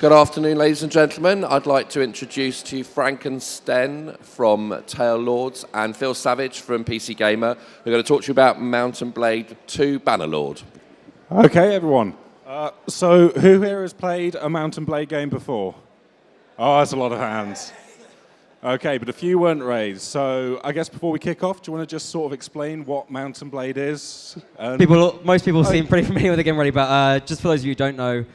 Good afternoon, ladies and gentlemen. I'd like to introduce to you Frank and Sten from Bannerlord and Phil Savage from PC Gamer. We're going to talk to you about Mount & Blade 2 Bannerlord. Okay, everyone. So who here has played a Mount & Blade game before? Oh, that's a lot of hands. Okay, but a few weren't raised. So I guess before we kick off, do you want to just sort of explain what Mount & Blade is? Most people seem pretty familiar with the game already, but just for those of you who don't know,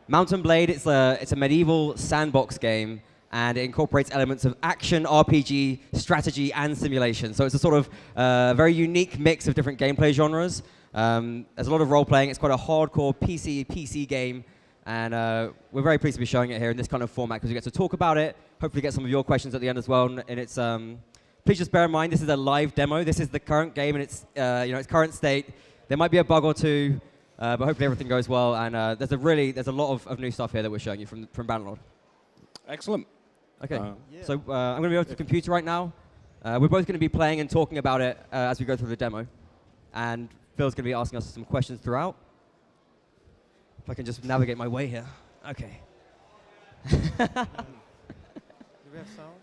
Mount & Blade, it's a medieval sandbox game, and it incorporates elements of action, RPG, strategy, and simulation. So it's a sort of very unique mix of different gameplay genres. There's a lot of role-playing. It's quite a hardcore PC game, and we're very pleased to be showing it here in this kind of format because we get to talk about it, hopefully get some of your questions at the end as well. And it's please just bear in mind this is a live demo. This is the current game in its its current state. There might be a bug or two, but hopefully everything goes well. And there's a lot of new stuff here that we're showing you from Bannerlord. Excellent. Okay, so I'm going to be over to the computer right now. We're both going to be playing and talking about it as we go through the demo. And Phil's going to be asking us some questions throughout. If I can just navigate my way here. Okay. Do we have sound?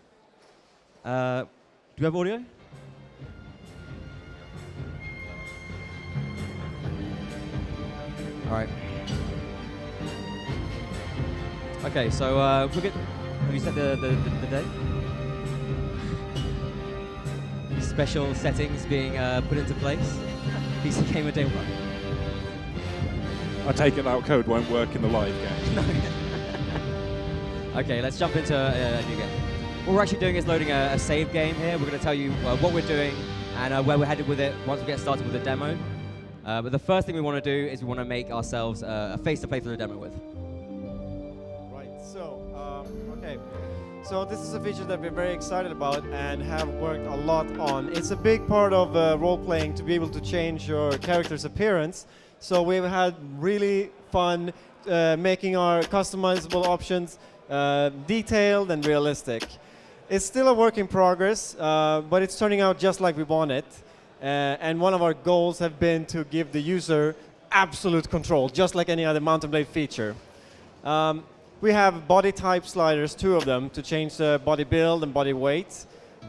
Do we have audio? All right. Okay, so have you set the date? Special settings being put into place. PC Gamer Day 1. I take it that code won't work in the live game. Okay, let's jump into a new game. What we're actually doing is loading a save game here. We're going to tell you what we're doing and where we're headed with it once we get started with the demo. But the first thing we want to do is we want to make ourselves a face to play for the demo with. Right, so, okay. So this is a feature that we're very excited about and have worked a lot on. It's a big part of role-playing to be able to change your character's appearance. So we've had really fun making our customizable options detailed and realistic. It's still a work in progress, but it's turning out just like we want it. And one of our goals have been to give the user absolute control, just like any other Mount & Blade feature. We have body type sliders, 2 of them, to change the body build and body weight.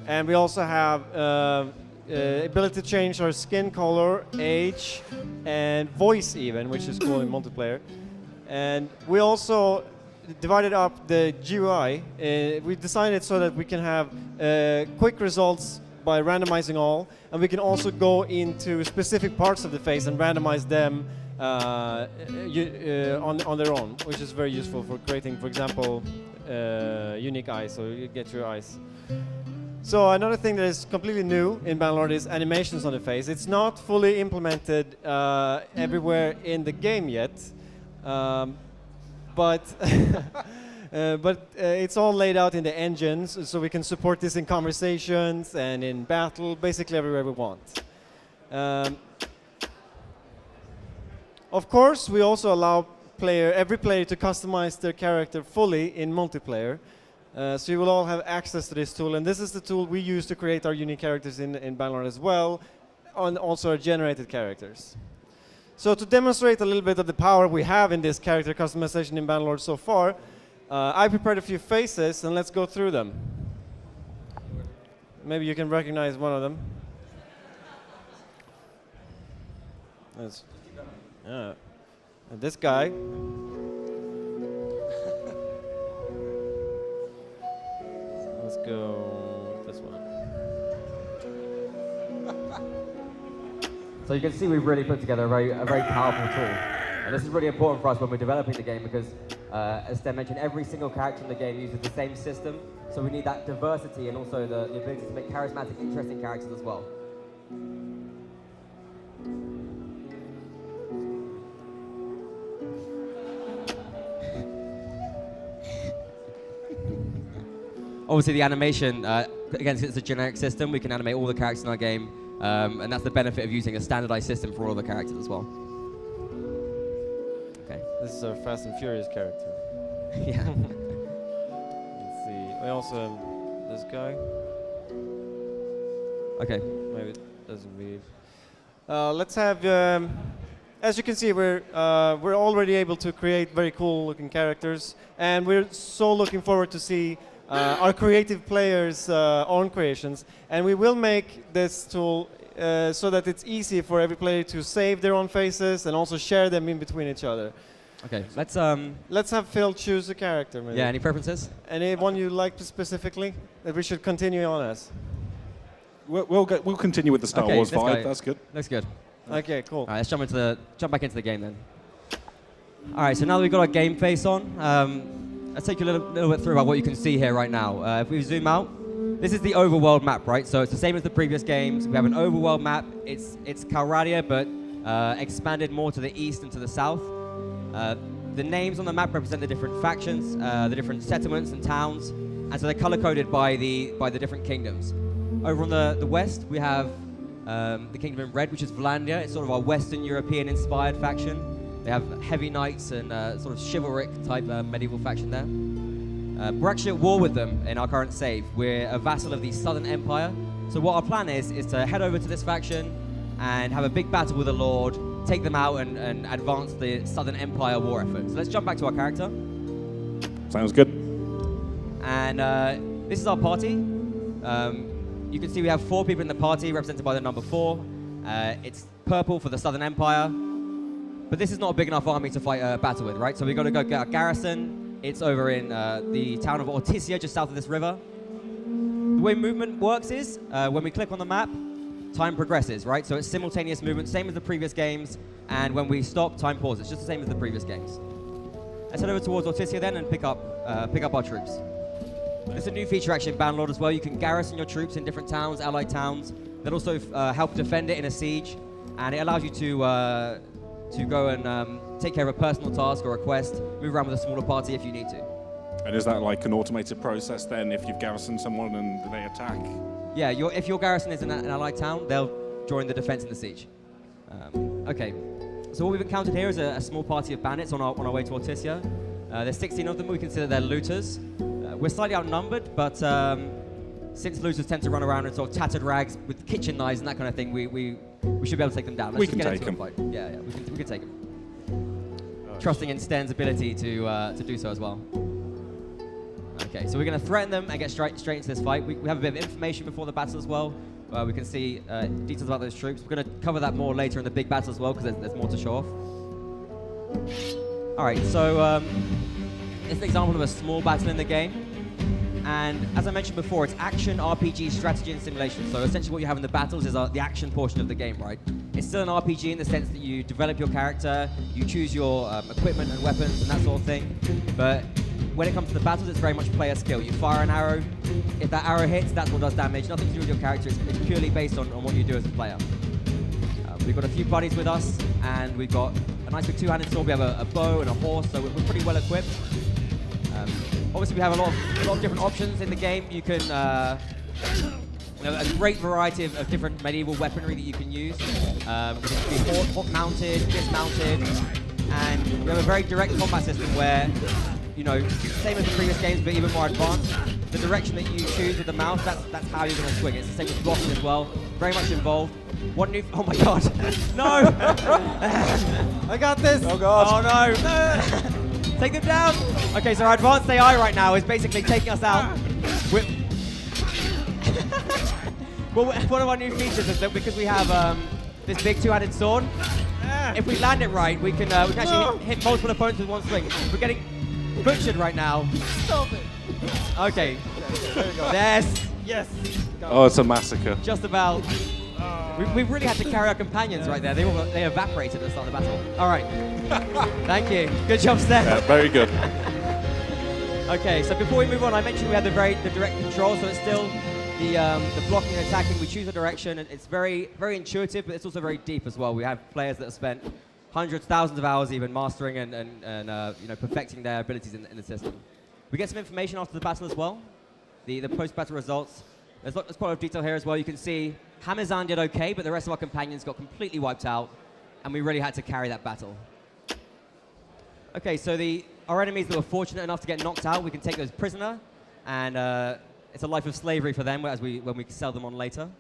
And we also have ability to change our skin color, age, and voice even, which is cool in multiplayer. And we also divided up the GUI. We designed it so that we can have quick results by randomizing all, and we can also go into specific parts of the face and randomize them on their own, which is very useful for creating, for example, unique eyes, so you get your eyes. So another thing that is completely new in Bannerlord is animations on the face. It's not fully implemented everywhere in the game yet, but it's all laid out in the engines, so we can support this in conversations and in battle, basically everywhere we want. Of course, we also allow every player to customize their character fully in multiplayer. So you will all have access to this tool, and this is the tool we use to create our unique characters in Bannerlord as well, and also our generated characters. So to demonstrate a little bit of the power we have in this character customization in Bannerlord so far, I prepared a few faces, and let's go through them. Maybe you can recognize one of them. And this guy. Let's go with this one. So you can see we've really put together a very powerful tool. And this is really important for us when we're developing the game because, as Sten mentioned, every single character in the game uses the same system. So we need that diversity and also the ability to make charismatic, interesting characters as well. Obviously, the animation, again, since it's a generic system, we can animate all the characters in our game, and that's the benefit of using a standardized system for all the characters as well. Okay. This is our Fast and Furious character. Yeah. Let's see. We also have this guy. Okay. Maybe it doesn't read. Let's have as you can see, we're already able to create very cool-looking characters, and we're so looking forward to see our creative players' own creations. And we will make this tool so that it's easy for every player to save their own faces and also share them in between each other. Okay, let's have Phil choose a character. Maybe. Yeah, any preferences? Anyone you like specifically that we should continue on as? We'll continue with the Star Wars vibe. That's good. Looks good. Okay, cool. All right, let's jump back into the game then. All right, so now that we've got our game face on, let's take you a little bit through about what you can see here right now. If we zoom out, this is the overworld map, right? So it's the same as the previous games. We have an overworld map. It's Calradia, but expanded more to the east and to the south. The names on the map represent the different factions, the different settlements and towns, and so they're color-coded by the different kingdoms. Over on the west, we have the kingdom in red, which is Vlandia. It's sort of our Western European-inspired faction. They have heavy knights and sort of chivalric type medieval faction there. We're actually at war with them in our current save. We're a vassal of the Southern Empire. So what our plan is to head over to this faction and have a big battle with the Lord, take them out and advance the Southern Empire war effort. So let's jump back to our character. Sounds good. And this is our party. You can see we have 4 people in the party, represented by the number 4. It's purple for the Southern Empire. But this is not a big enough army to fight a battle with, right? So we've got to go get our garrison. It's over in the town of Ortisia, just south of this river. The way movement works is, when we click on the map, time progresses, right? So it's simultaneous movement, same as the previous games. And when we stop, time pauses, just the same as the previous games. Let's head over towards Ortisia then and pick up our troops. There's a new feature actually in Bannerlord as well. You can garrison your troops in different towns, allied towns. That also help defend it in a siege. And it allows you to go and take care of a personal task or a quest, move around with a smaller party if you need to. And is that like an automated process then if you've garrisoned someone and they attack? Yeah, if your garrison is in an allied town, they'll join the defense in the siege. Okay, so what we've encountered here is a small party of bandits on our way to Ortisia. There's 16 of them. We consider they're looters. We're slightly outnumbered, but since looters tend to run around in sort of tattered rags with kitchen knives and that kind of thing, we should be able to take them down. We can take them. Yeah, we can take them. Trusting in Sten's ability to do so as well. Okay, so we're going to threaten them and get straight into this fight. We have a bit of information before the battle as well. We can see details about those troops. We're going to cover that more later in the big battle as well, because there's more to show off. All right, so it's an example of a small battle in the game. And as I mentioned before, it's action, RPG, strategy, and simulation. So essentially what you have in the battles is the action portion of the game, right? It's still an RPG in the sense that you develop your character, you choose your equipment and weapons and that sort of thing. But when it comes to the battles, it's very much player skill. You fire an arrow. If that arrow hits, that's what does damage. Nothing to do with your character. It's purely based on what you do as a player. We've got a few buddies with us, and we've got a nice big two-handed sword. We have a bow and a horse, so we're pretty well equipped. Obviously, we have a lot of different options in the game. You can, a great variety of different medieval weaponry that you can use. You can be mounted, dismounted, and we have a very direct combat system where, same as the previous games, but even more advanced. The direction that you choose with the mouse, that's how you're going to swing it. It's the same with blocking as well. Very much involved. Oh my god! No! I got this! Oh god! Oh no! Take them down! Okay, so our advanced AI right now is basically taking us out. Well, one of our new features is that because we have this big two-handed sword, if we land it right, we can actually hit multiple opponents with one swing. We're getting butchered right now. Stop it! Okay. There you go. Yes. Oh, it's a massacre. Just about. We really had to carry our companions right there. They evaporated at the start of the battle. All right. Thank you. Good job, Steph. Yeah, very good. Okay, so before we move on, I mentioned we had the direct control, so it's still the blocking and attacking. We choose a direction, and it's very, very intuitive, but it's also very deep as well. We have players that have spent hundreds, thousands of hours even mastering and perfecting their abilities in the system. We get some information after the battle as well, the post-battle results. There's quite a lot of detail here as well. You can see Hamizan did okay, but the rest of our companions got completely wiped out, and we really had to carry that battle. Okay, so our enemies that were fortunate enough to get knocked out, we can take those prisoner, and it's a life of slavery for them when we sell them on later.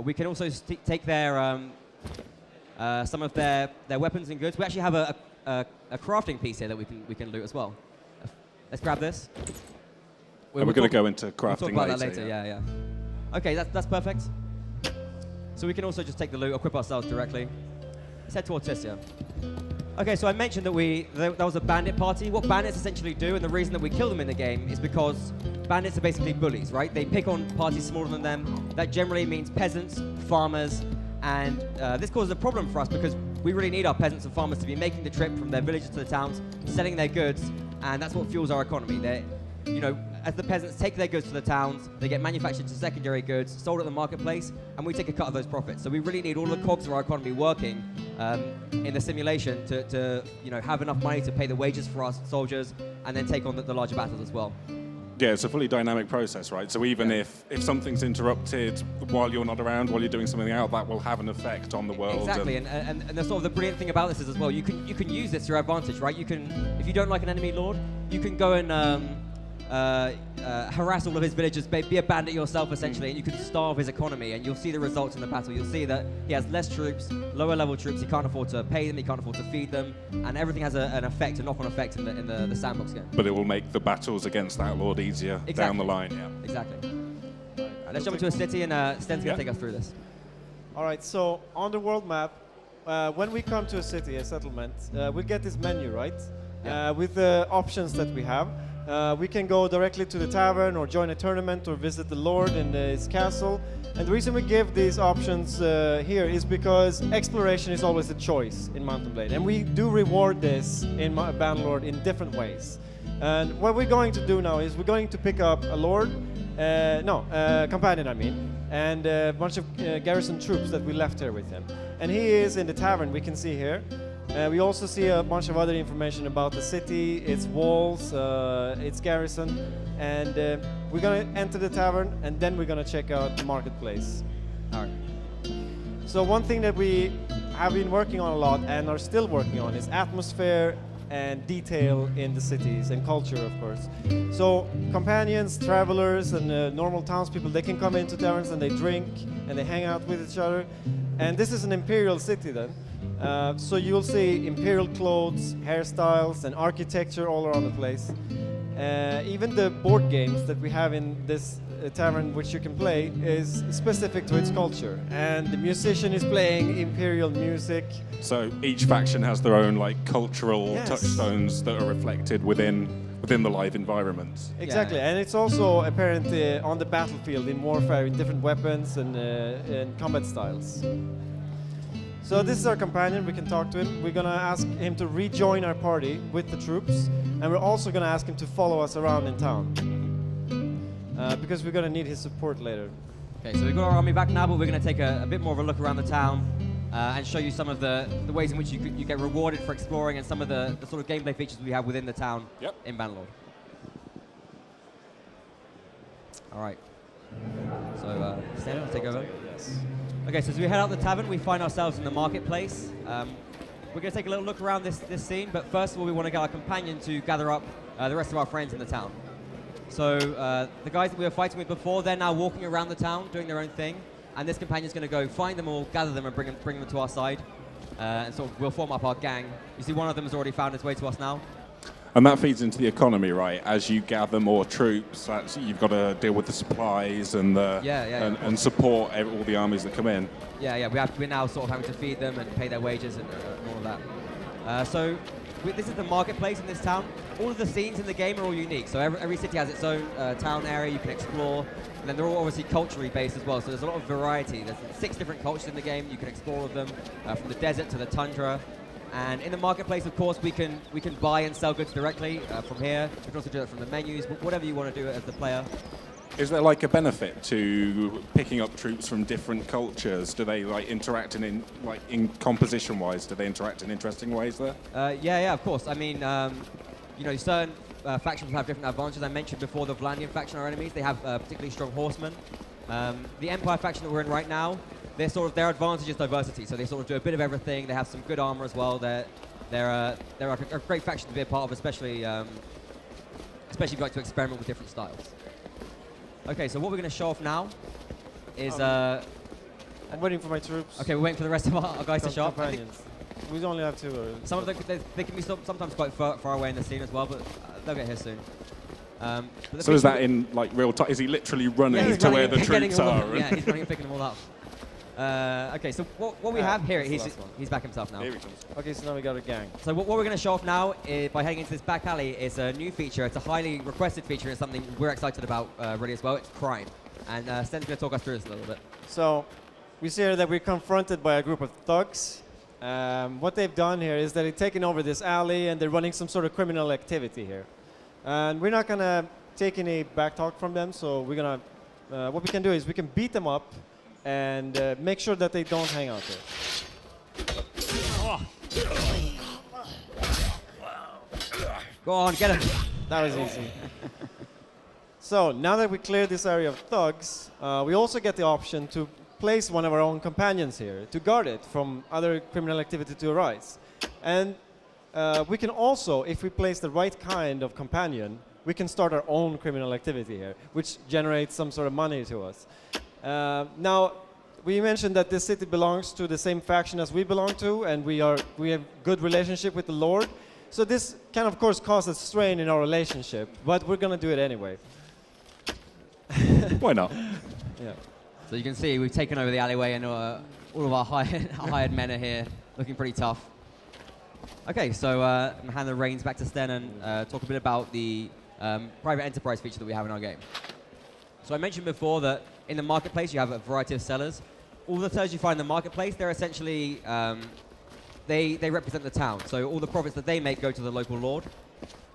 We can also take their some of their weapons and goods. We actually have a crafting piece here that we can loot as well. Let's grab this. We're going to go into We'll crafting talk about later. that later. Yeah. Okay, that's perfect. So we can also just take the loot, equip ourselves directly. Let's head towards Tissia. Okay, so I mentioned that that was a bandit party. What bandits essentially do, and the reason that we kill them in the game, is because bandits are basically bullies, right? They pick on parties smaller than them. That generally means peasants, farmers, and this causes a problem for us because we really need our peasants and farmers to be making the trip from their villages to the towns, selling their goods, and that's what fuels our economy. As the peasants take their goods to the towns, they get manufactured to secondary goods, sold at the marketplace, and we take a cut of those profits. So we really need all the cogs of our economy working in the simulation to have enough money to pay the wages for our soldiers and then take on the larger battles as well. Yeah, it's a fully dynamic process, right? So even if something's interrupted while you're not around, while you're doing something out, that will have an effect on the world. Exactly, and the sort of the brilliant thing about this is as well, you can use this to your advantage, right? You can, if you don't like an enemy lord, you can go and harass all of his villagers, be a bandit yourself essentially, and you can starve his economy, and you'll see the results in the battle. You'll see that he has less troops, lower level troops, he can't afford to pay them, he can't afford to feed them, and everything has an effect, a knock-on effect in the sandbox game. But it will make the battles against that lord easier down the line, yeah. Exactly. All right, let's jump into a city, and Sten's going to take us through this. All right, so on the world map, when we come to a city, a settlement, we get this menu, right? With the options that we have. We can go directly to the tavern or join a tournament or visit the lord in his castle. And the reason we give these options here is because exploration is always a choice in Mount & Blade. And we do reward this in Bannerlord in different ways. And what we're going to do now is we're going to pick up a lord, companion I mean, and a bunch of garrison troops that we left here with him. And he is in the tavern, we can see here. We also see a bunch of other information about the city, its walls, its garrison, and we're going to enter the tavern and then we're going to check out the marketplace. All right. So one thing that we have been working on a lot and are still working on is atmosphere and detail in the cities and culture, of course. So companions, travelers, and normal townspeople, they can come into taverns and they drink and they hang out with each other. And this is an imperial city then. So you'll see imperial clothes, hairstyles, and architecture all around the place. Even the board games that we have in this tavern, which you can play, is specific to its culture. And the musician is playing imperial music. So each faction has their own cultural touchstones that are reflected within the live environment. Exactly, and it's also apparent on the battlefield in warfare, in different weapons and combat styles. So this is our companion, we can talk to him. We're going to ask him to rejoin our party with the troops, and we're also going to ask him to follow us around in town, because we're going to need his support later. Okay, so we've got our army back now, but we're going to take a bit more of a look around the town and show you some of the ways in which you get rewarded for exploring and some of the sort of gameplay features we have within the town in Bannerlord. All right. So, Stan, I'll take over. Yes. Okay, so as we head out the tavern, we find ourselves in the marketplace. We're going to take a little look around this scene, but first of all, we want to get our companion to gather up the rest of our friends in the town. So the guys that we were fighting with before, they're now walking around the town, doing their own thing, and this companion's going to go find them all, gather them, and bring them to our side, and sort of we'll form up our gang. You see one of them has already found his way to us now. And that feeds into the economy, right? As you gather more troops, you've got to deal with the supplies and and support all the armies that come in. We're now sort of having to feed them and pay their wages and all of that. This is the marketplace in this town. All of the scenes in the game are all unique. So every city has its own town area you can explore. And then they're all obviously culturally based as well. So there's a lot of variety. There's 6 different cultures in the game. You can explore all of them, from the desert to the tundra. And in the marketplace, of course, we can buy and sell goods directly from here. We can also do that from the menus, whatever you want to do as the player. Is there a benefit to picking up troops from different cultures? Do they interact in composition-wise? Do they interact in interesting ways there? Of course. I mean, certain factions have different advantages. I mentioned before the Vlandian faction, our enemies. They have particularly strong horsemen. The Empire faction that we're in right now, their advantage is diversity. So they sort of do a bit of everything. They have some good armor as well. They're a great faction to be a part of, especially if you like to experiment with different styles. Okay, so what we're going to show off now is I'm waiting for my troops. Okay, we're waiting for the rest of our guys to show up. Companions. We only have 2. Some of them, they can be sometimes quite far away in the scene as well, but they'll get here soon. So is that in like real time? Is he literally running to where the troops are? Yeah, he's running and picking them all up. Okay, so what we have here, he's back himself now. Here he comes. Okay, so now we got a gang. So what we're going to show off now, by heading into this back alley, is a new feature. It's a highly requested feature. It's something we're excited about really as well. It's crime. And Sten's going to talk us through this a little bit. So we see here that we're confronted by a group of thugs. What they've done here is that they've taken over this alley and they're running some sort of criminal activity here. And we're not going to take any back talk from them, so we're going to, what we can do is we can beat them up and make sure that they don't hang out there. Go on, get him. That was easy. So now that we cleared this area of thugs, we also get the option to place one of our own companions here to guard it from other criminal activity to arise. And we can also, if we place the right kind of companion, we can start our own criminal activity here, which generates some sort of money to us. Now, we mentioned that this city belongs to the same faction as we belong to, and we have good relationship with the Lord. So this can, of course, cause a strain in our relationship, but we're going to do it anyway. Why not? Yeah. So you can see we've taken over the alleyway, and all of our hired men are here, looking pretty tough. Okay, so I'm going to hand the reins back to Sten and talk a bit about the private enterprise feature that we have in our game. So I mentioned before that in the marketplace you have a variety of sellers. All the sellers you find in the marketplace, they're essentially, they represent the town. So all the profits that they make go to the local lord.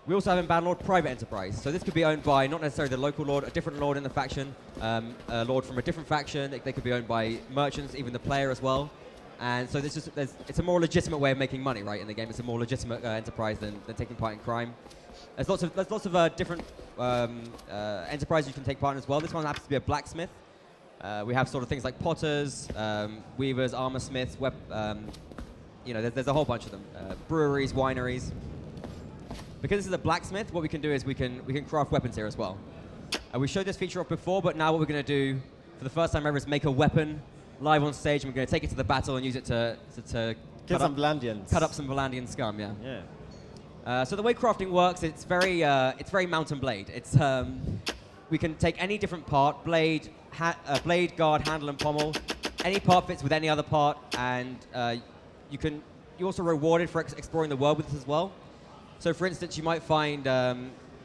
We also have in Bannerlord private enterprise. So this could be owned by not necessarily the local lord, a different lord in the faction, a lord from a different faction. They could be owned by merchants, even the player as well. And so it's a more legitimate way of making money, right, in the game. It's a more legitimate enterprise than taking part in crime. There's lots of different enterprises you can take part in as well. This one happens to be a blacksmith. We have sort of things like potters, weavers, armor smiths, you know, there's a whole bunch of them. Breweries, wineries. Because this is a blacksmith, what we can do is we can craft weapons here as well. We showed this feature off before, but now what we're going to do for the first time ever is make a weapon live on stage, and we're going to take it to the battle and use it to Get some Valandians. cut up some Valandian scum, yeah. Yeah. So the way crafting works, it's very Mountain Blade. It's we can take any different part, blade, guard, handle, and pommel. Any part fits with any other part, and you're also rewarded for exploring the world with this as well. So, for instance, you might find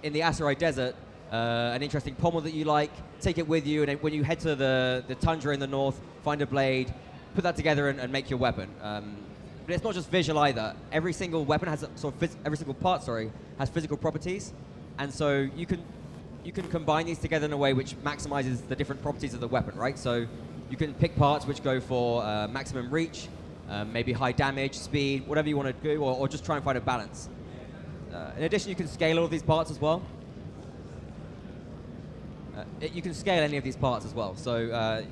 in the Asarai Desert an interesting pommel that you like, take it with you, and when you head to the tundra in the north, find a blade, put that together and make your weapon. But it's not just visual either. Every single weapon has every single part, has physical properties, and so you can combine these together in a way which maximizes the different properties of the weapon, right? So you can pick parts which go for maximum reach, maybe high damage, speed, whatever you want to do, or just try and find a balance. In addition, you can scale all of these parts as well. You can scale any of these parts as well. So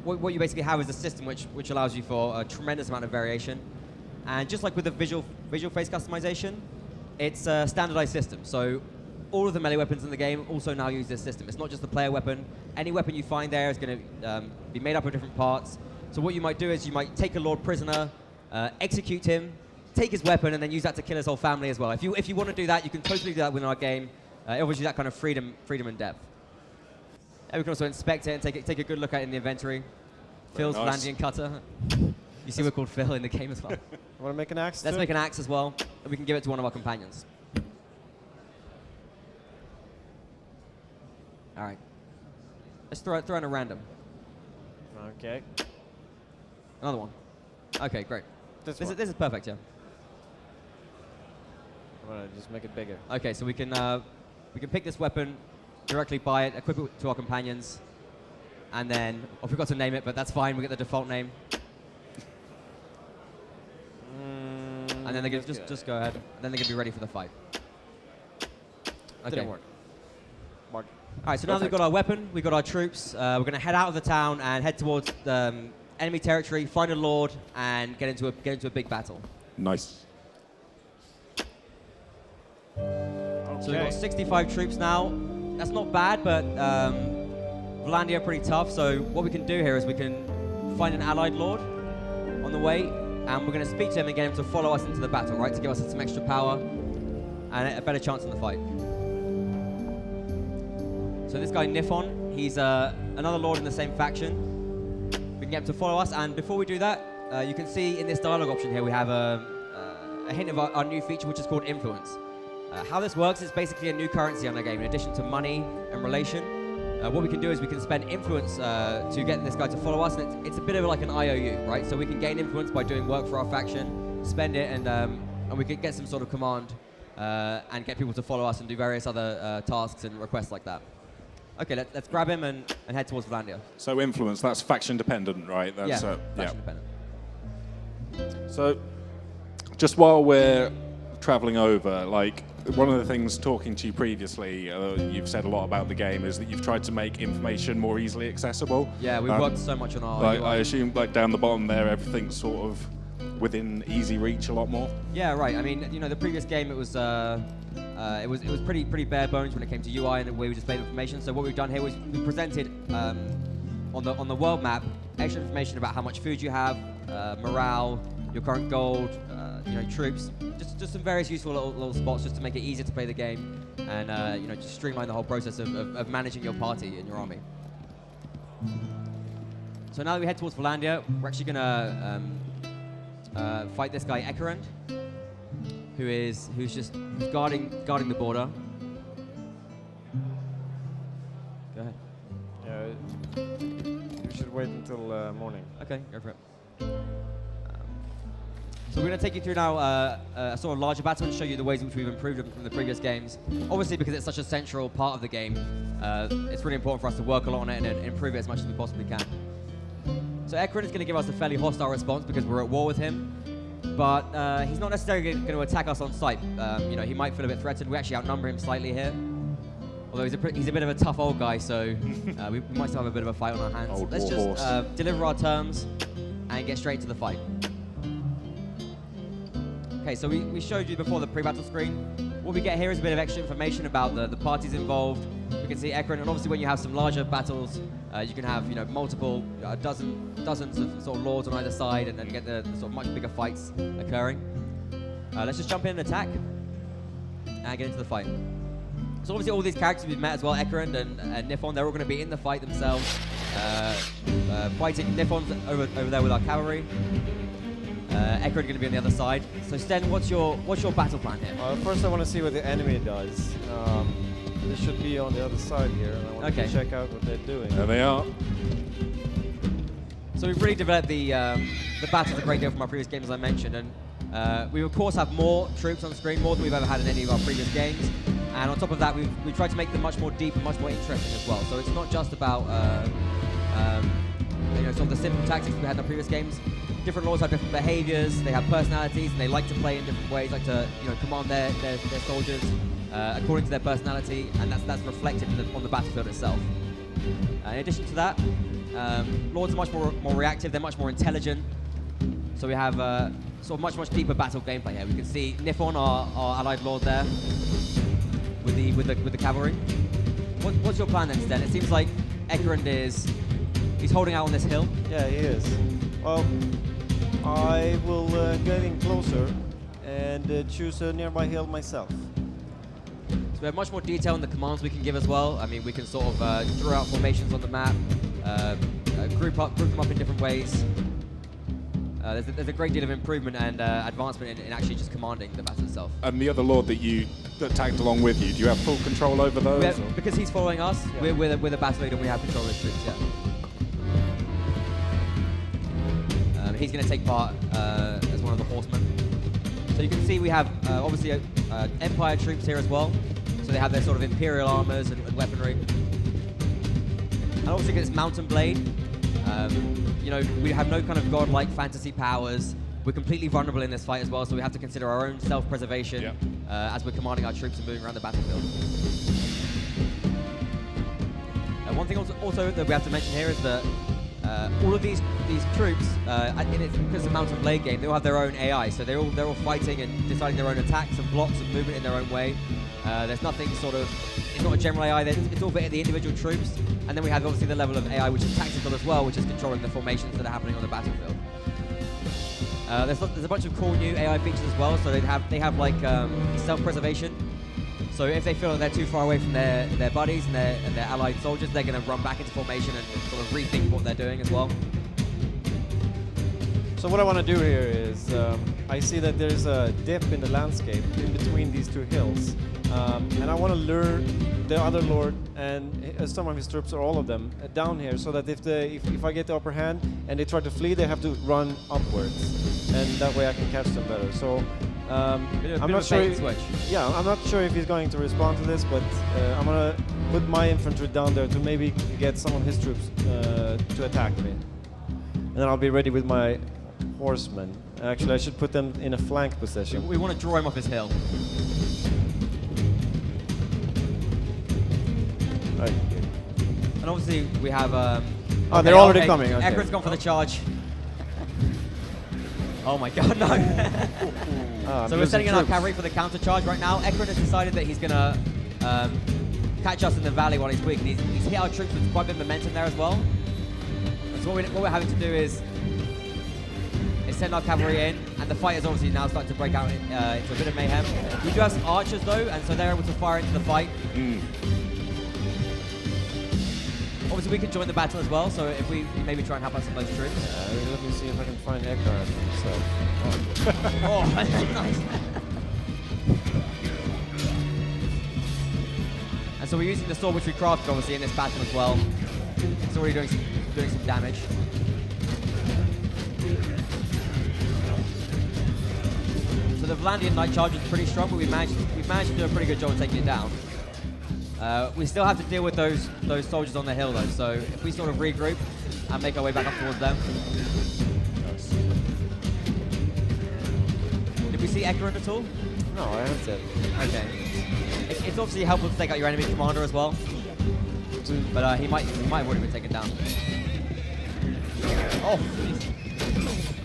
what you basically have is a system which allows you for a tremendous amount of variation. And just like with the visual face customization, it's a standardized system. So all of the melee weapons in the game also now use this system. It's not just the player weapon. Any weapon you find there is going to be made up of different parts. So what you might do is you might take a lord prisoner, execute him, take his weapon, and then use that to kill his whole family as well. If you want to do that, you can totally do that within our game. It offers you that kind of freedom and depth. And we can also inspect it and take a good look at it in the inventory. Phil's nice. Valandian cutter. You see we're called Phil in the game as well. Want to make an axe? Let's too? make an axe as well, and we can give it to one of our companions. All right. Let's throw in a random. Okay. Another one. Okay, great. This is perfect, yeah. I'm gonna just make it bigger. Okay, so we can pick this weapon, directly buy it, equip it to our companions, and then I forgot to name it, but that's fine. We get the default name, and then they can just go ahead. Then they can be ready for the fight. Okay. Didn't work. Mark. All right, so now that we've got our weapon, we've got our troops, we're going to head out of the town and head towards enemy territory, find a lord, and get into a big battle. Nice. So we've got 65 troops now. That's not bad, but Valandia are pretty tough. So what we can do here is we can find an allied lord on the way, and we're going to speak to him and get him to follow us into the battle, right? To give us some extra power and a better chance in the fight. So this guy Nifon, he's another lord in the same faction. We can get him to follow us, and before we do that, you can see in this dialogue option here we have a hint of our new feature, which is called influence. How this works is basically a new currency on the game, in addition to money and relation. What we can do is we can spend influence to get this guy to follow us, and it's a bit of like an IOU, right? So we can gain influence by doing work for our faction, spend it, and we can get some sort of command and get people to follow us and do various other tasks and requests like that. Okay, let's grab him and head towards Valandia. So influence, that's faction dependent, right? That's, faction dependent. So just while we're traveling over, like, one of the things talking to you previously, you've said a lot about the game, is that you've tried to make information more easily accessible. Yeah, we've worked so much on our like, UI. I assume, like, down the bottom there, everything's sort of within easy reach a lot more. Yeah, right. I mean, you know, the previous game, it was pretty bare bones when it came to UI and the way we displayed information. So what we've done here was we presented on the world map extra information about how much food you have, morale, your current gold, you know, troops, just some various useful little spots just to make it easier to play the game and you know, just streamline the whole process of managing your party and your army. So now that we head towards Valandia, we're actually gonna fight this guy Ekerend, who's guarding the border. Go ahead. Yeah, you should wait until morning. Okay, go for it. So we're going to take you through now a sort of larger battle and show you the ways in which we've improved from the previous games. Obviously, because it's such a central part of the game, it's really important for us to work a lot on it and improve it as much as we possibly can. So Ekerend is going to give us a fairly hostile response because we're at war with him, but he's not necessarily going to attack us on sight. You know, he might feel a bit threatened. We actually outnumber him slightly here. Although he's a bit of a tough old guy, so we might still have a bit of a fight on our hands. Let's just deliver our terms and get straight into the fight. Okay, so we showed you before the pre-battle screen. What we get here is a bit of extra information about the parties involved. We can see Ekerend, and obviously when you have some larger battles, you can have, you know, multiple, dozens of sort of lords on either side, and then get the sort of much bigger fights occurring. Let's just jump in and attack and get into the fight. So obviously all these characters we've met as well, Ekerend and Nifon, they're all going to be in the fight themselves, fighting. Nifon's over there with our cavalry. Ekerend going to be on the other side. So Sten, what's your battle plan here? First I want to see what the enemy does. They should be on the other side here, and I want to check out what they're doing. There they are. So we've really developed the battles a great deal from our previous games, as I mentioned, and we of course have more troops on screen, more than we've ever had in any of our previous games. And on top of that, we've tried to make them much more deep and much more interesting as well. So it's not just about you know, sort of the simple tactics we had in our previous games. Different lords have different behaviors, they have personalities, and they like to play in different ways, like to, you know, command their soldiers according to their personality, and that's reflected on the battlefield itself. In addition to that, lords are much more reactive, they're much more intelligent, so we have sort of much deeper battle gameplay here. We can see Nifon, our allied lord there, with the cavalry. What's your plan then, Sten? It seems like Ekerend he's holding out on this hill. Yeah, he is. Well, I will get in closer and choose a nearby hill myself. So we have much more detail in the commands we can give as well. I mean, we can sort of draw out formations on the map, group them up in different ways. There's a great deal of improvement and advancement in actually just commanding the battle itself. And the other lord that tagged along with you, do you have full control over those? Because he's following us, yeah. we're the battle leader and we have control of his troops, yeah. He's going to take part as one of the horsemen. So you can see we have obviously Empire troops here as well. So they have their sort of Imperial armors and weaponry. And obviously this Mountain Blade. You know, we have no kind of godlike fantasy powers. We're completely vulnerable in this fight as well, so we have to consider our own self-preservation as we're commanding our troops and moving around the battlefield. One thing also that we have to mention here is that all of these troops, because it's a Mountain Blade game, they all have their own AI, so they're all fighting and deciding their own attacks and blocks and movement in their own way. There's nothing sort of, it's not a general AI, it's all for the individual troops. And then we have obviously the level of AI which is tactical as well, which is controlling the formations that are happening on the battlefield. There's a bunch of cool new AI features as well. So they have like self-preservation. So if they feel that they're too far away from their buddies and their allied soldiers, they're going to run back into formation and sort of rethink what they're doing as well. So what I want to do here is, I see that there's a dip in the landscape in between these two hills. And I want to lure the other Lord and some of his troops, or all of them, down here, so that if I get the upper hand and they try to flee, they have to run upwards. And that way I can catch them better. So I'm not sure. Yeah, I'm not sure if he's going to respond to this, but I'm gonna put my infantry down there to maybe get some of his troops to attack me, and then I'll be ready with my horsemen. Actually, I should put them in a flank position. We want to draw him off his hill. Right. And obviously we have. Oh, they're already coming. Okay. Ekron's gone for the charge. Oh my God, no! So we're setting in our cavalry for the counter charge right now. Ekron has decided that he's gonna catch us in the valley while he's weak. And he's hit our troops with quite a bit of momentum there as well. And so what we're having to do is send our cavalry in, and the fight is obviously now starting to break out into a bit of mayhem. We do have some archers though, and so they're able to fire into the fight. Obviously we can join the battle as well, so if we maybe try and help out some of those troops. Let me see if I can find Ekron himself. Oh, that's nice. And so we're using the sword which we crafted obviously in this battle as well. It's already doing some damage. So the Vlandian Knight Charge is pretty strong, but we've managed to do a pretty good job of taking it down. We still have to deal with those soldiers on the hill though, so if we sort of regroup and make our way back up towards them. Did we see Ekron at all? No, I haven't seen it. Okay. It's obviously helpful to take out your enemy commander as well, but he might have already been taken down. Oh, geez.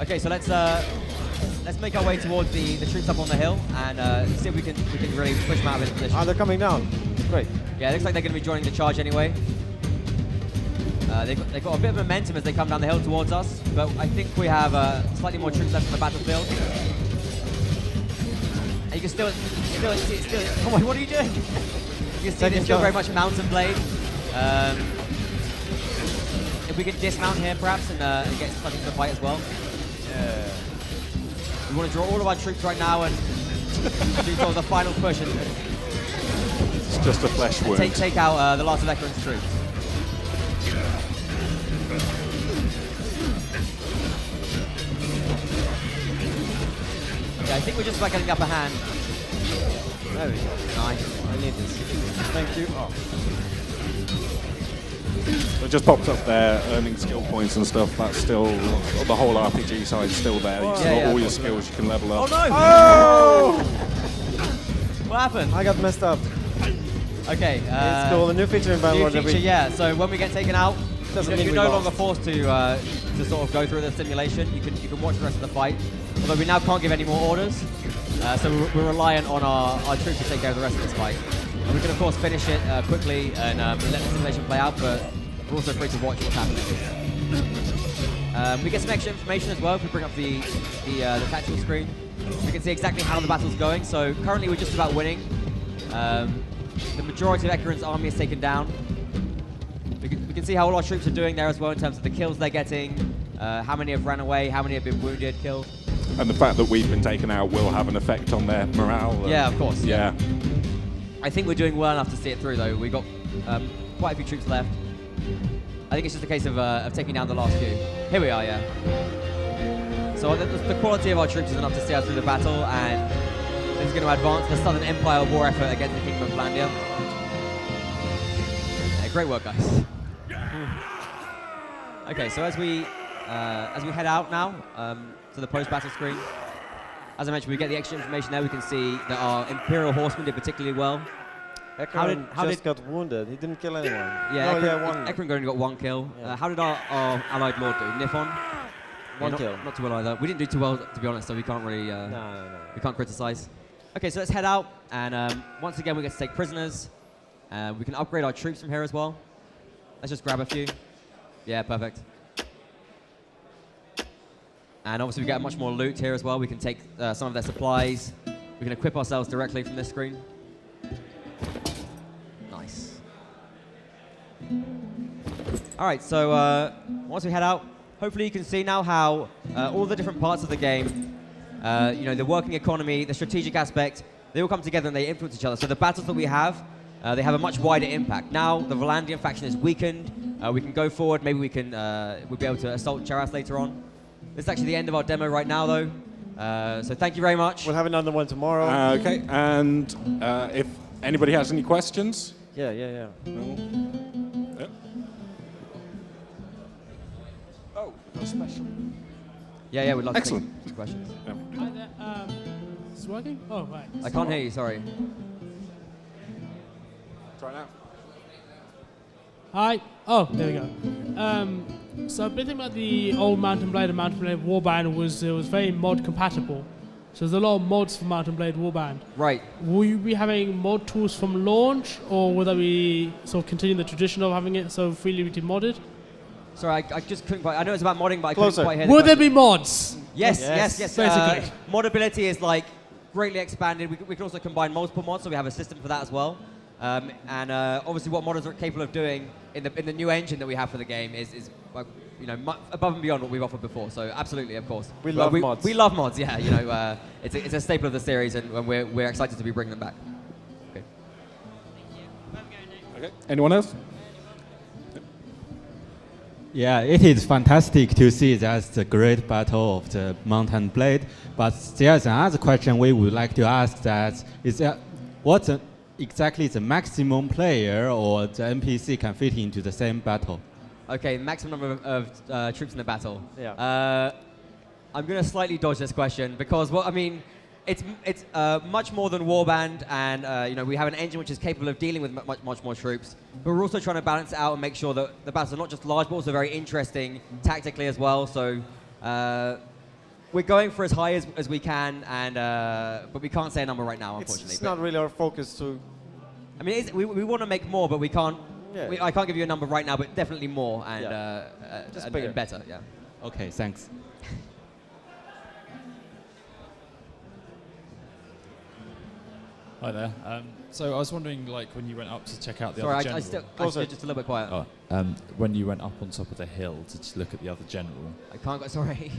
Okay, so let's make our way towards the troops up on the hill and see if we can really push them out of this position. Ah, they're coming down. Great. Yeah, it looks like they're going to be joining the charge anyway. They've got a bit of momentum as they come down the hill towards us, but I think we have slightly more troops left on the battlefield. And you can still oh, what are you doing? You can see it's still very much Mountain Blade. If we can dismount here perhaps and get stuck into the fight as well. Yeah. We want to draw all of our troops right now and do sort of the final push and it's just a flesh wound. Take out the last of Ekron's troops. Okay, I think we're just about getting the upper hand. There we go. Nice. I need this. Thank you. Oh. So it just pops up there, earning skill points and stuff. That's still, the whole RPG side is still there. You've got all your skills you can level up. Oh no! Oh! What happened? I got messed up. Okay. It's cool. A new feature in Bannerlord. New feature, yeah. So when we get taken out, you're no longer forced to sort of go through the simulation. You can watch the rest of the fight. Although we now can't give any more orders, so we're reliant on our troops to take care of the rest of this fight. And we can of course finish it quickly and let the simulation play out, but we're also free to watch what's happening. We get some extra information as well if we bring up the tactical screen. We can see exactly how the battle's going. So currently we're just about winning. The majority of Ekron's army is taken down. We can see how all our troops are doing there as well in terms of the kills they're getting, how many have ran away, how many have been wounded, killed. And the fact that we've been taken out will have an effect on their morale. Yeah, of course. Yeah. I think we're doing well enough to see it through though. We've got quite a few troops left. I think it's just a case of taking down the last few. Here we are, yeah. So the quality of our troops is enough to see us through the battle, and this is going to advance the Southern Empire war effort against the Kingdom of Vlandia. Yeah, great work, guys. Okay, so as we head out now to the post-battle screen, as I mentioned, we get the extra information there. We can see that our Imperial Horsemen did particularly well. Ekron just got wounded. He didn't kill anyone. Yeah, Ekron only got one kill. Yeah. How did our allied lord do? Nifon? One kill. Not too well either. We didn't do too well, to be honest, so we can't really we can't criticize. Okay, so let's head out, and once again we get to take prisoners. We can upgrade our troops from here as well. Let's just grab a few. Yeah, perfect. And obviously we get much more loot here as well. We can take some of their supplies. We can equip ourselves directly from this screen. Nice. All right, so once we head out, hopefully you can see now how all the different parts of the game, the working economy, the strategic aspect, they all come together and they influence each other. So the battles that we have, they have a much wider impact. Now the Volandian faction is weakened. We can go forward. Maybe we'll be able to assault Charas later on. This is actually the end of our demo right now, though. So thank you very much. We'll have another one tomorrow. Okay, and if anybody has any questions? Yeah. No? Yeah. Oh, no special. Yeah, we'd love Excellent. to take some questions. Yeah. Hi there. Is this working? Oh, right. I can't hear you, sorry. Try now. Hi. Oh, there we go. So I've been thinking about the old Mountain Blade and Mountain Blade Warband was very mod compatible. So there's a lot of mods for Mountain Blade Warband. Right. Will you be having mod tools from launch, or will that be sort of continue the tradition of having it so freely demodded? Sorry, I just couldn't quite. I know it's about modding, but I Closer. couldn't quite hear the Will there question. be mods? Yes. Basically. Modability is like greatly expanded. We can also combine multiple mods, so we have a system for that as well. And obviously, what modders are capable of doing in the new engine that we have for the game is above and beyond what we've offered before. So absolutely, of course, We love mods. We love mods. Yeah, it's a staple of the series, and we're excited to be bringing them back. Okay. Okay. Anyone else? Yeah, it is fantastic to see that's the great battle of the Mountain Blade. But there's another question we would like to ask: that is, what's exactly the maximum player or the NPC can fit into the same battle? Okay, maximum number of troops in the battle. Yeah. I'm going to slightly dodge this question because, it's much more than Warband, and we have an engine which is capable of dealing with much more troops. But we're also trying to balance it out and make sure that the battles are not just large, but also very interesting tactically as well. So we're going for as high as we can, but we can't say a number right now, unfortunately. It's not really our focus to... we want to make more, but we can't. Yeah. I can't give you a number right now, but definitely more and, Just and bigger. better. Yeah. Okay, thanks. Hi there. So I was wondering, when you went up to check out the Sorry, other I general. still just a little bit quiet. When you went up on top of the hill to look at the other general. I can't go. Sorry.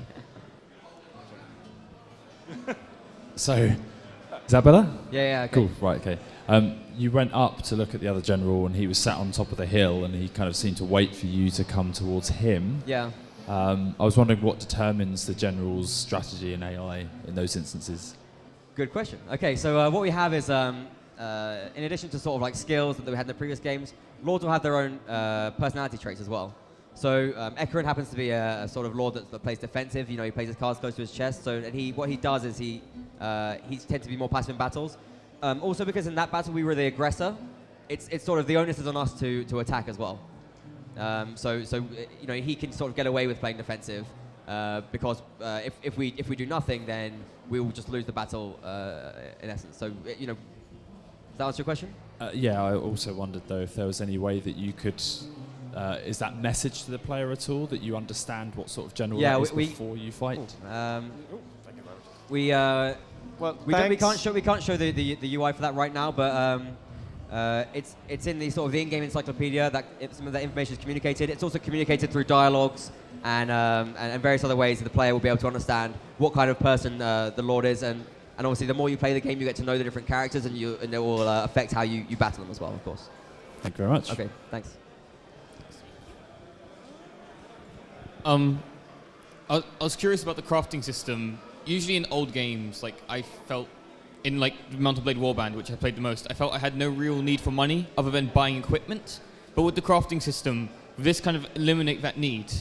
So, is that better? Yeah. Okay. Cool. Right. Okay. You went up to look at the other general, and he was sat on top of the hill, and he kind of seemed to wait for you to come towards him. Yeah. I was wondering what determines the general's strategy and AI in those instances. Good question. Okay, so what we have is, in addition to sort of like skills that we had in the previous games, Lords will have their own personality traits as well. So Ekerin happens to be a sort of Lord that plays defensive. He plays his cards close to his chest. So what he does is he tends to be more passive in battles. Also because in that battle we were the aggressor, it's sort of the onus is on us to attack as well. So he can sort of get away with playing defensive because if we do nothing, then we will just lose the battle in essence. So does that answer your question? Yeah, I also wondered though if there was any way that you could. Is that message to the player at all that you understand what sort of general that is before you fight? We can't show the UI for that right now, but it's in the sort of the in-game encyclopedia that some of that information is communicated. It's also communicated through dialogues and various other ways that the player will be able to understand what kind of person the Lord is, and obviously the more you play the game, you get to know the different characters, and it will affect how you battle them as well, of course. Thank you very much. Okay, thanks. I was curious about the crafting system. Usually in old games, I felt in Mountain Blade Warband, which I played the most, I felt I had no real need for money other than buying equipment. But with the crafting system, will this kind of eliminate that need?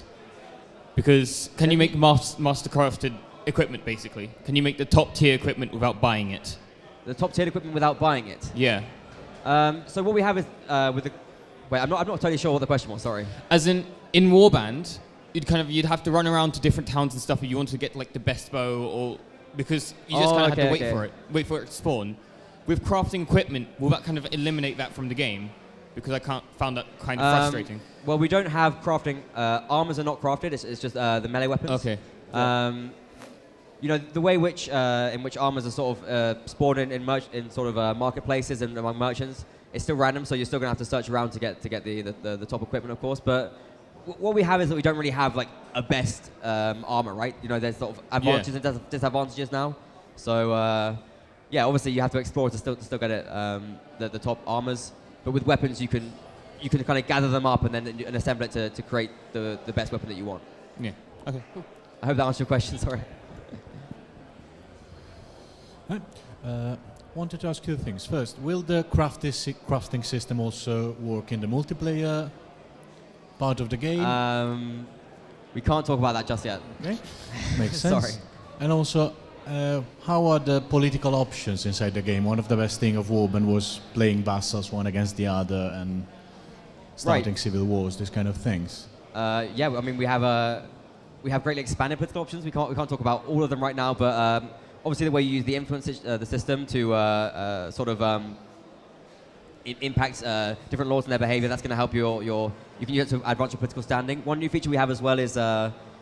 Because can you make master crafted equipment basically? Can you make the top tier equipment without buying it? The top tier equipment without buying it? Yeah. So what we have is I'm not totally sure what the question was. Sorry. As in Warband, you'd have to run around to different towns and stuff if you wanted to get the best bow, or because you just had to wait for it to spawn. With crafting equipment, will that kind of eliminate that from the game? Because I found that kind of frustrating. Well, we don't have crafting. Armors are not crafted. It's just the melee weapons. Okay. You know, the way in which armors are sort of spawned in sort of marketplaces and among merchants, it's still random. So you're still gonna have to search around to get the top equipment, of course. But what we have is that we don't really have like a best armor, right? You know, there's sort of advantages and disadvantages now. So yeah, obviously you have to explore to still get it the top armors. But with weapons, you can kind of gather them up and then and assemble it to create the best weapon that you want. Yeah. Okay. Cool. I hope that answers your question. Sorry. Wanted to ask two things. First, will the crafting system also work in the multiplayer part of the game? We can't talk about that just yet. Okay. Makes sense. Sorry. And also, how are the political options inside the game? One of the best things of Warband was playing vassals one against the other and starting civil wars, these kind of things. Yeah, I mean we have greatly expanded political options. We can't talk about all of them right now, but obviously the way you use the influence the system to sort of impact different laws and their behavior, that's going to help you can use it to advance your political standing. One new feature we have as well is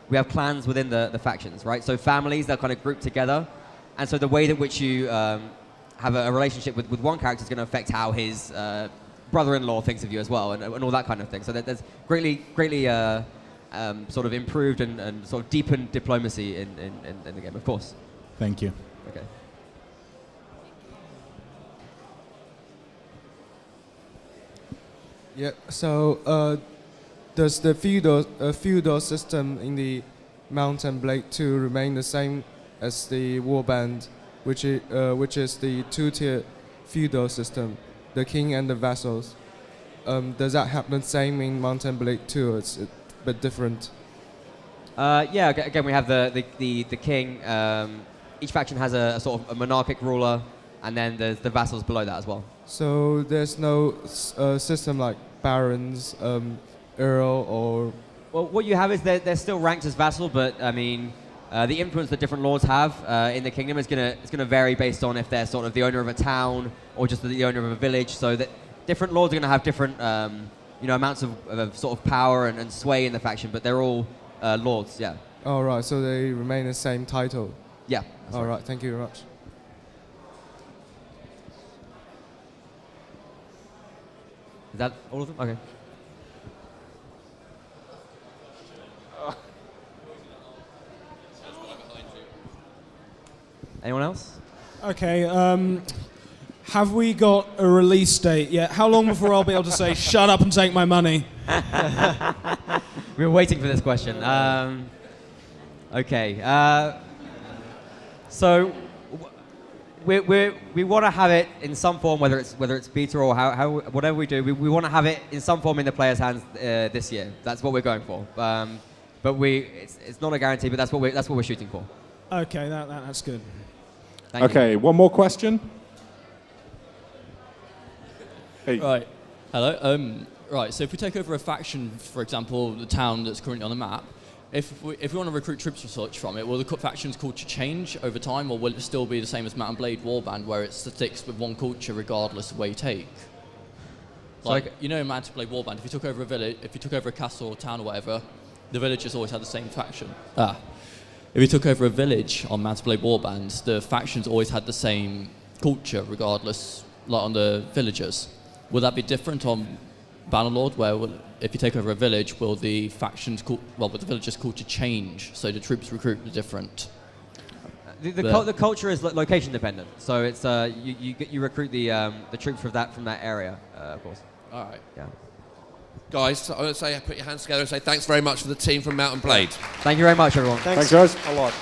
we have clans within the factions, right? So families, they're kind of grouped together. And so the way that which you have a relationship with one character is going to affect how his brother-in-law thinks of you as well, and all that kind of thing. So there's greatly sort of improved and sort of deepened diplomacy in the game, of course. Thank you. Okay. Yeah, so does the feudal system in the Mount and Blade 2 remain the same as the Warband, which is the two-tier feudal system, the king and the vassals? Does that happen the same in Mount and Blade 2, or it's a bit different? Yeah, again, we have the king. Each faction has a sort of a monarchic ruler, and then there's the vassals below that as well. So there's no system like barons, earl, or... Well, what you have is they're still ranked as vassal, but I mean, the influence that different lords have in the kingdom is gonna vary based on if they're sort of the owner of a town or just the owner of a village. So that different lords are gonna have different amounts of sort of power and sway in the faction, but they're all lords. Yeah. Oh right, so they remain the same title. Yeah. All right, thank you very much. Is that all of them? Okay. Anyone else? Okay. Have we got a release date yet? How long before I'll be able to say, shut up and take my money? We were waiting for this question. Okay. So we want to have it in some form, whether it's beta or how whatever we do, we want to have it in some form in the players' hands this year. That's what we're going for. But it's not a guarantee, but that's what we're shooting for. Okay, that's good. Thank you. One more question. Hey. Right. Hello. Right. So if we take over a faction, for example, the town that's currently on the map, if we want to recruit troops or such from it, will the faction's culture change over time, or will it still be the same as Mount and Blade Warband, where it sticks with one culture regardless of where you take? Like, you know, in Mount and Blade Warband, if you took over a village, if you took over a castle or town or whatever, the villagers always had the same faction. If you took over a village on Mount and Blade Warband, the factions always had the same culture regardless, like on the villagers. Will that be different on Bannerlord, where if you take over a village, will the villagers' culture change, so the troops recruit are different? The culture is location dependent, so it's you recruit the troops from that area, of course. All right. Yeah. Guys, I want to say, put your hands together and say thanks very much for the team from Mount and Blade. Thank you very much, everyone. Thanks guys. A lot.